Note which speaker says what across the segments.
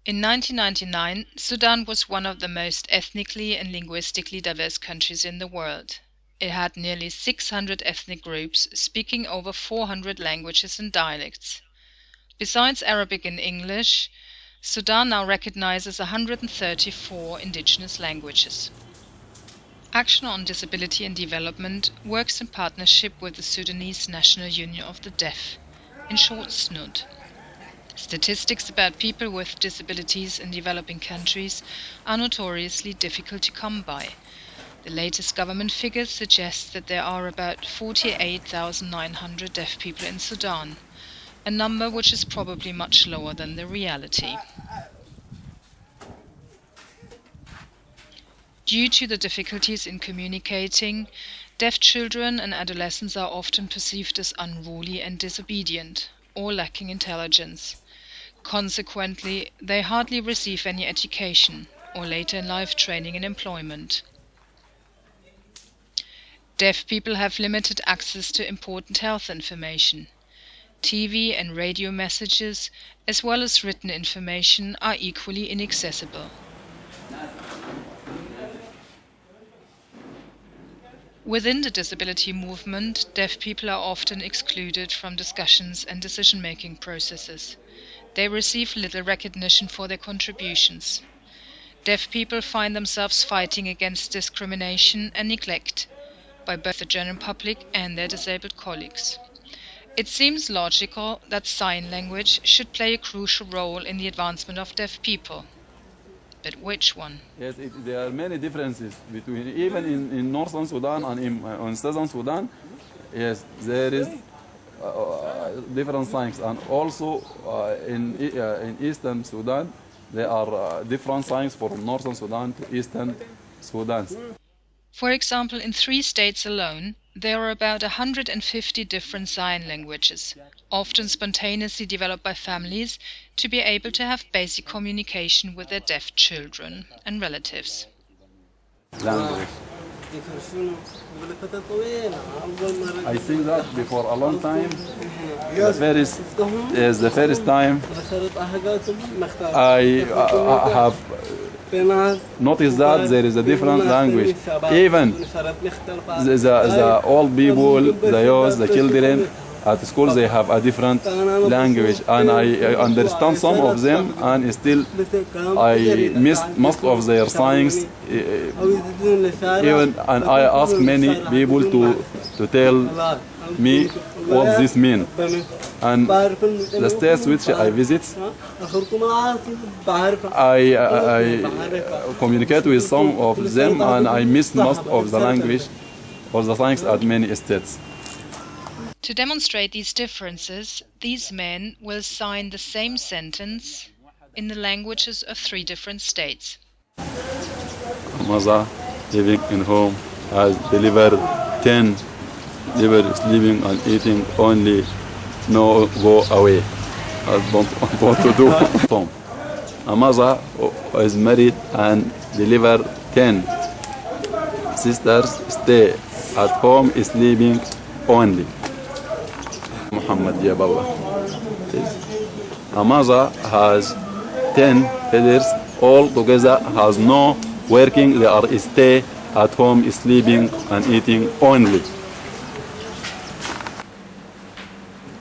Speaker 1: In 1999, Sudan was one of the most ethnically and linguistically diverse countries in the world. It had nearly 600 ethnic groups speaking over 400 languages and dialects. Besides Arabic and English, Sudan now recognizes 134 indigenous languages. Action on Disability and Development works in partnership with the Sudanese National Union of the Deaf, in short SNUD. Statistics about people with disabilities in developing countries are notoriously difficult to come by. The latest government figures suggest that there are about 48,900 deaf people in Sudan, a number which is probably much lower than the reality. Due to the difficulties in communicating, deaf children and adolescents are often perceived as unruly and disobedient, or lacking intelligence. Consequently, they hardly receive any education or later in life training and employment. Deaf people have limited access to important health information. TV and radio messages, as well as written information, are equally inaccessible. Within the disability movement, deaf people are often excluded from discussions and decision-making processes. They receive little recognition for their contributions. Deaf people find themselves fighting against discrimination and neglect by both the general public and their disabled colleagues. It seems logical that sign language should play a crucial role in the advancement of deaf people. But which one?
Speaker 2: Yes, there are many differences between, even in northern Sudan and in southern Sudan. Yes, there is different signs, and also in eastern Sudan, there are different signs from northern Sudan to eastern Sudan.
Speaker 1: For example, in 3 states alone, there are about 150 different sign languages, often spontaneously developed by families to be able to have basic communication with their deaf children and relatives.
Speaker 2: Language. I think that before a long time, the first time I have noticed that there is a different language. Even the old people, the youth, the children at school, they have a different language, and I understand some of them, and still I miss most of their signs. Even, and I ask many people to tell me what this means. And the states which I visit, I communicate with some of them, and I miss most of the language or the signs at many states.
Speaker 1: To demonstrate these differences, these men will sign the same sentence in the languages of 3 different states.
Speaker 2: Mother living in home has delivered 10, sleeping and eating only, no go away. I don't want to do some. A mother is married and delivered 10. Sisters stay at home sleeping only. Muhammad Yaballah. A mother has 10 brothers, all together has no working, they are stay at home sleeping and eating only.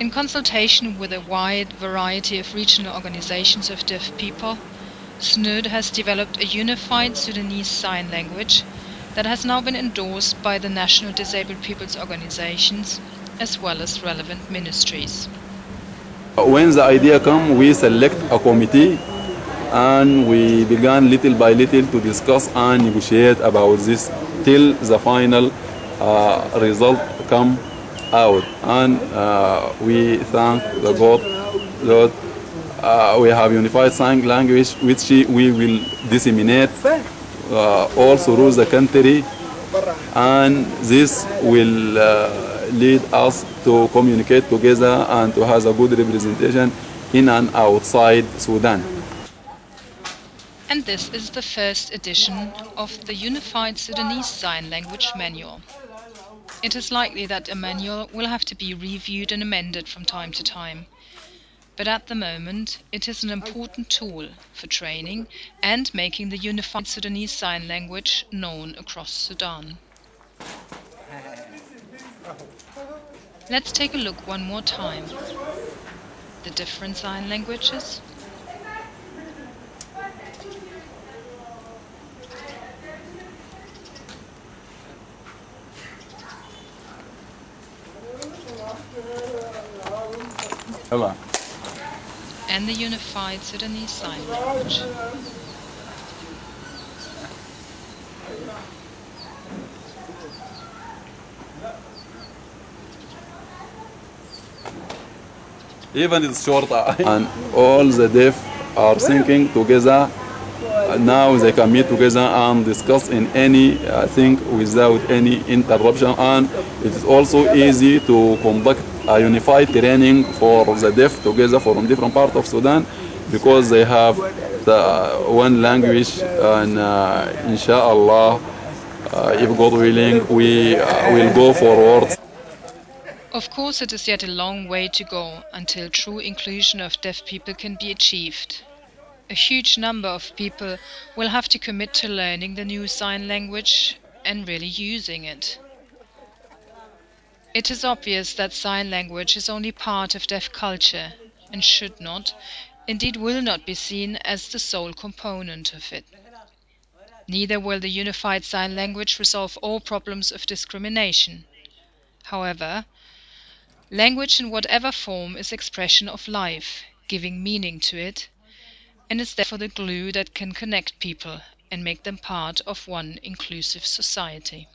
Speaker 1: In consultation with a wide variety of regional organizations of deaf people, SNUD has developed a unified Sudanese sign language that has now been endorsed by the national disabled people's organizations as well as relevant ministries.
Speaker 2: When the idea came, we select a committee and we began little by little to discuss and negotiate about this till the final result come out. And we thank the God that we have unified sign language which we will disseminate all through the country, and this will lead us to communicate together and to have a good representation in and outside Sudan.
Speaker 1: And this is the first edition of the Unified Sudanese Sign Language Manual. It is likely that a manual will have to be reviewed and amended from time to time. But at the moment, it is an important tool for training and making the Unified Sudanese Sign Language known across Sudan. Let's take a look one more time. The different sign languages. And the Unified Sudanese Sign Language.
Speaker 2: Even it's short, and all the deaf are thinking together. Now they can meet together and discuss in any thing without any interruption, and it is also easy to conduct a unified training for the deaf together from different parts of Sudan, because they have the one language, and inshallah, if God willing, we will go forward.
Speaker 1: Of course, it is yet a long way to go until true inclusion of deaf people can be achieved. A huge number of people will have to commit to learning the new sign language and really using it. It is obvious that sign language is only part of deaf culture and should not, indeed will not be seen as the sole component of it. Neither will the Unified Sign Language resolve all problems of discrimination. However, language in whatever form is expression of life, giving meaning to it, and is therefore the glue that can connect people and make them part of one inclusive society.